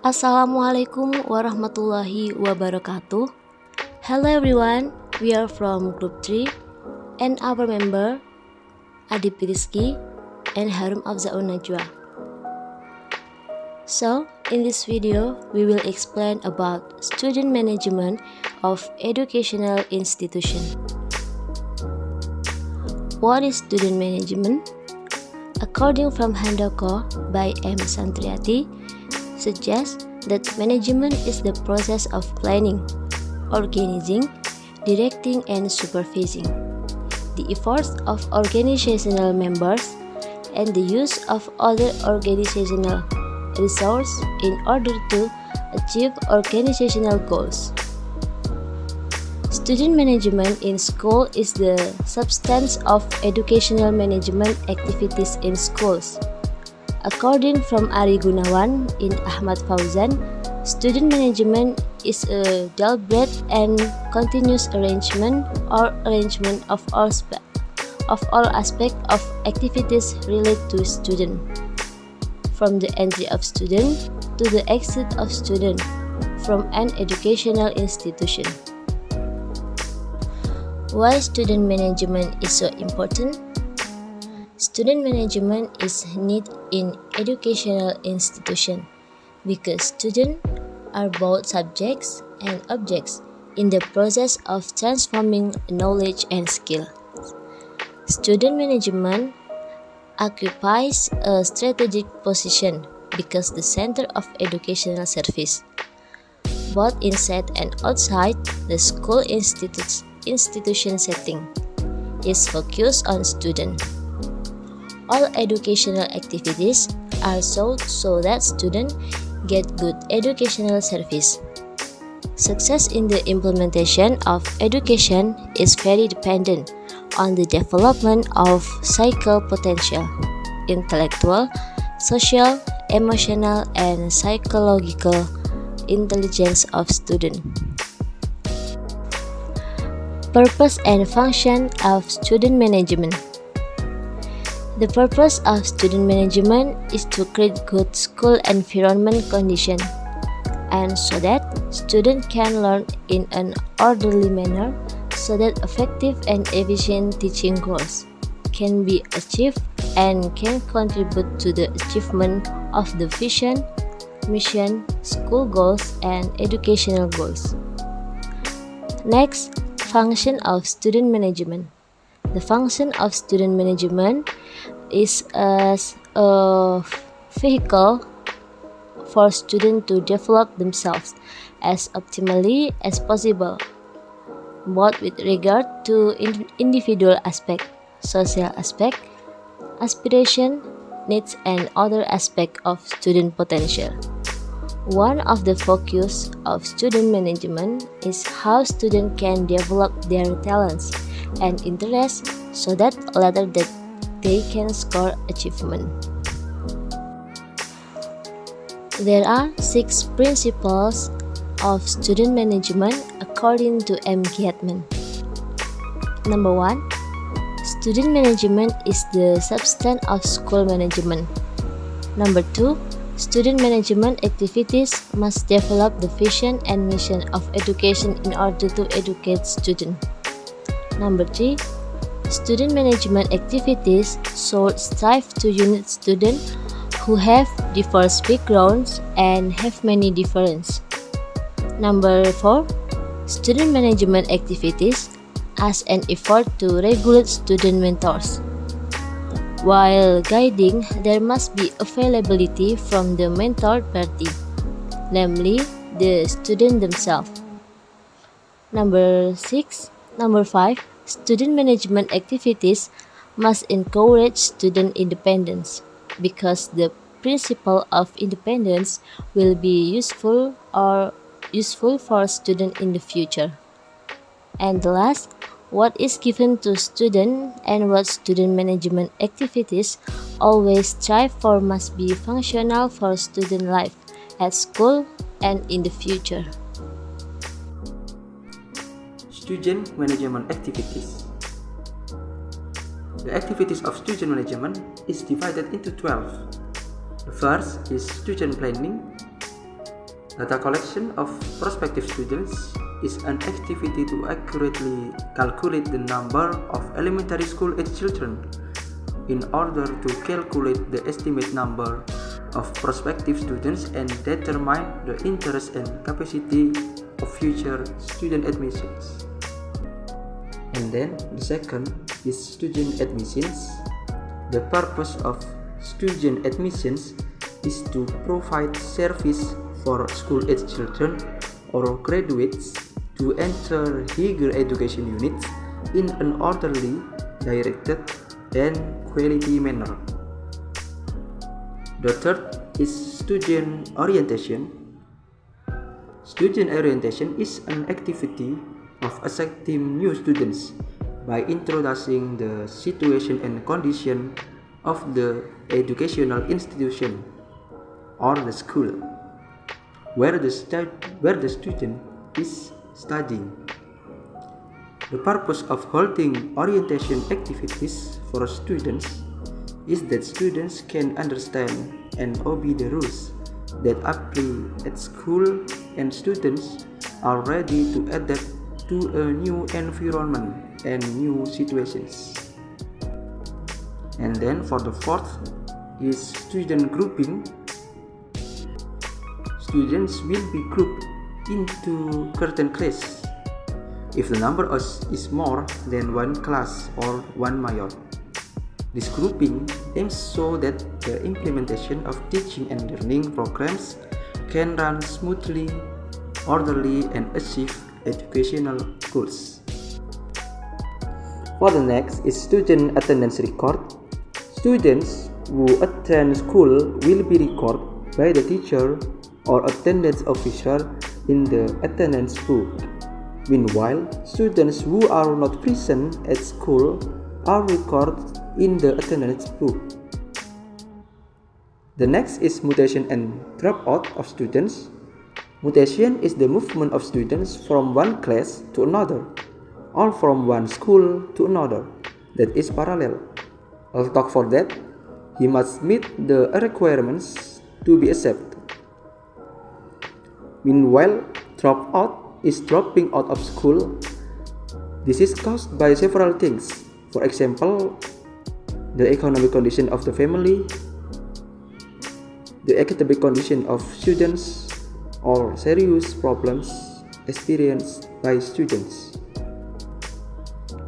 Assalamualaikum warahmatullahi wabarakatuh. Hello everyone, we are from Group 3 and our member Adib Risqy and Harum Afzaun Najwa. So, in this video, we will explain about student management of educational institution. What is student management? According from Handoko by M. Santriati, suggests that management is the process of planning, organizing, directing, and supervising the efforts of organizational members and the use of other organizational resources in order to achieve organizational goals. Student management in school is the substance of educational management activities in schools. According from Ari Gunawan in Ahmad Fauzan, student management is a deliberate and continuous arrangement or arrangement of all aspects of activities related to student, from the entry of student to the exit of student from an educational institution. Why student management is so important? Student management is needed in educational institution because students are both subjects and objects in the process of transforming knowledge and skill. Student management occupies a strategic position because the center of educational service, both inside and outside the school institution setting, is focused on students. All educational activities are sought so that students get good educational service. Success in the implementation of education is very dependent on the development of psychical potential, intellectual, social, emotional, and psychological intelligence of students. Purpose and function of student management. The purpose of student management is to create good school environment condition, and so that students can learn in an orderly manner, so that effective and efficient teaching goals can be achieved and can contribute to the achievement of the vision, mission, school goals, and educational goals. Next, function of student management. The function of student management is as a vehicle for students to develop themselves as optimally as possible, both with regard to individual aspect, social aspect, aspiration, needs, and other aspects of student potential. One of the focus of student management is how students can develop their talents and interests so that later that they can score achievement. There are 6 principles of student management according to M. Gatman. Number 1. Student management is the substance of school management. Number 2. Student management activities must develop the vision and mission of education in order to educate students. Number 3. Student management activities should strive to unite students who have diverse backgrounds and have many differences. Number 4. Student management activities as an effort to regulate student mentors. While guiding, there must be availability from the mentor party, namely the student themselves. Number 5. Student management activities must encourage student independence because the principle of independence will be useful for students in the future. And the last, what is given to students and what student management activities always strive for must be functional for student life at school and in the future. Student management activities. The activities of student management is divided into 12. The first is student planning, Data collection of prospective students is an activity to accurately calculate the number of elementary school age children in order to calculate the estimate number of prospective students and determine the interest and capacity of future student admissions. And then the second is student admissions. The purpose of student admissions is to provide service for school-age children or graduates to enter higher education units in an orderly, directed, and quality manner. The third is student orientation. Student orientation is an activity of accepting new students by introducing the situation and condition of the educational institution or the school where the student is studying. The purpose of holding orientation activities for students is that students can understand and obey the rules that apply at school, and students are ready to adapt to a new environment and new situations. And then for the fourth is student grouping. Students will be grouped into certain classes if the number is more than one class or one major. This grouping aims so that the implementation of teaching and learning programs can run smoothly, orderly, and achieve educational goals. For the next is student attendance record. Students who attend school will be recorded by the teacher or attendance officer in the attendance book. Meanwhile, students who are not present at school are recorded in the attendance book. The next is mutation and dropout of students. Mutation is the movement of students from one class to another, or from one school to another that is parallel. I'll talk for that. He must meet the requirements to be accepted. Meanwhile, dropout is dropping out of school. This is caused by several things. For example, the economic condition of the family, the academic condition of students, or serious problems experienced by students.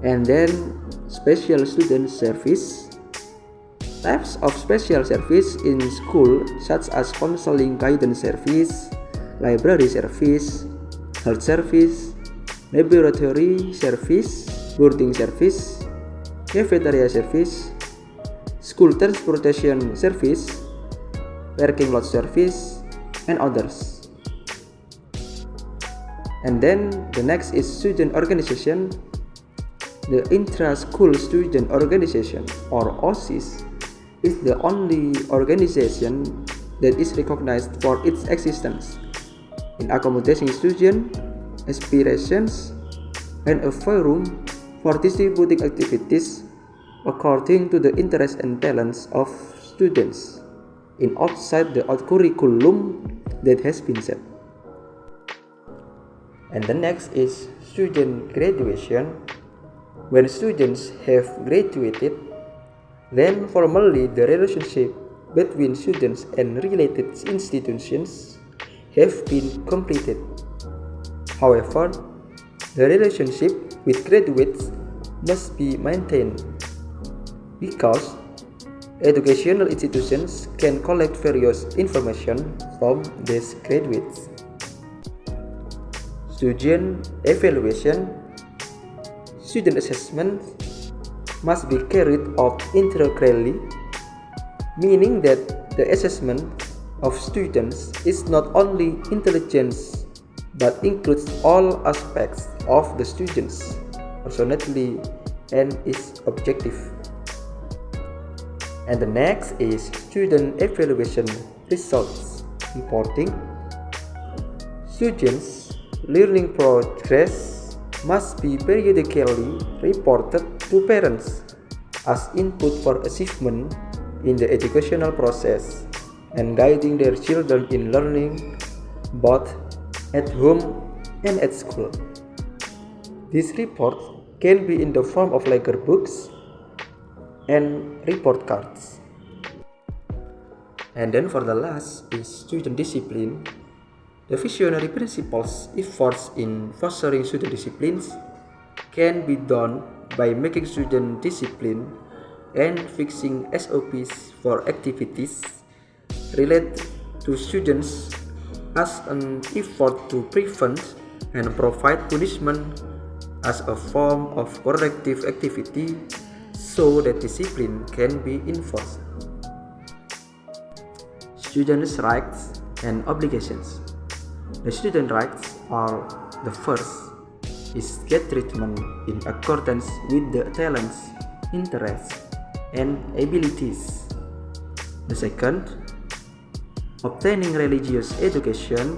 And then special student service. Types of special service in school such as counseling guidance service, library service, health service, laboratory service, boarding service, cafeteria service, school transportation service, parking lot service, and others. And then the next is student organization. The intra-school student organization, or OSIS, is the only organization that is recognized for its existence in accommodating student aspirations and a forum for distributing activities according to the interests and talents of students in outside the curriculum that has been set. And the next is student graduation. When students have graduated, then formally the relationship between students and related institutions have been completed. However, the relationship with graduates must be maintained because educational institutions can collect various information from these graduates. Student evaluation. Student assessment must be carried out integrally, meaning that the assessment of students is not only intelligence but includes all aspects of the students' personality and is objective. And the next is student evaluation results reporting. Students' learning progress must be periodically reported to parents as input for achievement in the educational process and guiding their children in learning, both at home and at school. This report can be in the form of lecture books and report cards. And then for the last is student discipline. The visionary principles efforts in fostering student disciplines can be done by making student discipline and fixing SOPs for activities related to students as an effort to prevent and provide punishment as a form of corrective activity so that discipline can be enforced. Students' rights and obligations. The student rights are: the first is get treatment in accordance with the talents, interests, and abilities. The second, obtaining religious education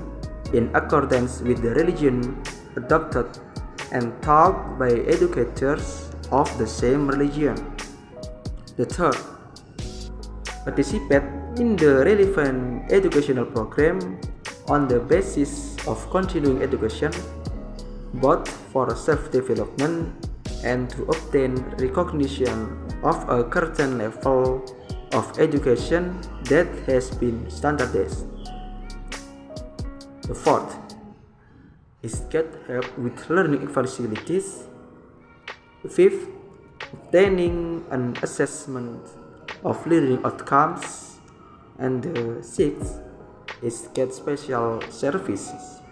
in accordance with the religion adopted and taught by educators of the same religion. The third, participate in the relevant educational program on the basis of continuing education, both for self-development and to obtain recognition of a certain level of education that has been standardized. The fourth is get help with learning facilities. The fifth, obtaining an assessment of learning outcomes. And the sixth is get special services.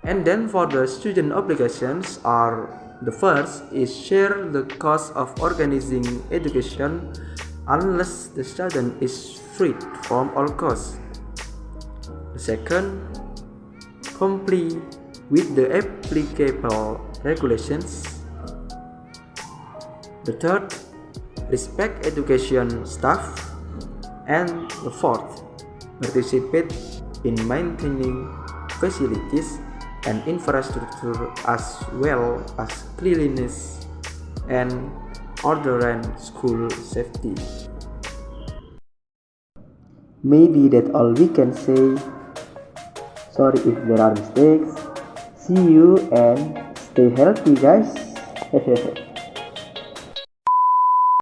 And then for the student obligations are: the first is share the cost of organizing education unless the student is freed from all costs. The second, comply with the applicable regulations. The third, respect education staff. And the fourth, participate in maintaining facilities and infrastructure as well as cleanliness and order and school safety. Maybe that's all we can say. Sorry if there are mistakes. See you and stay healthy, guys.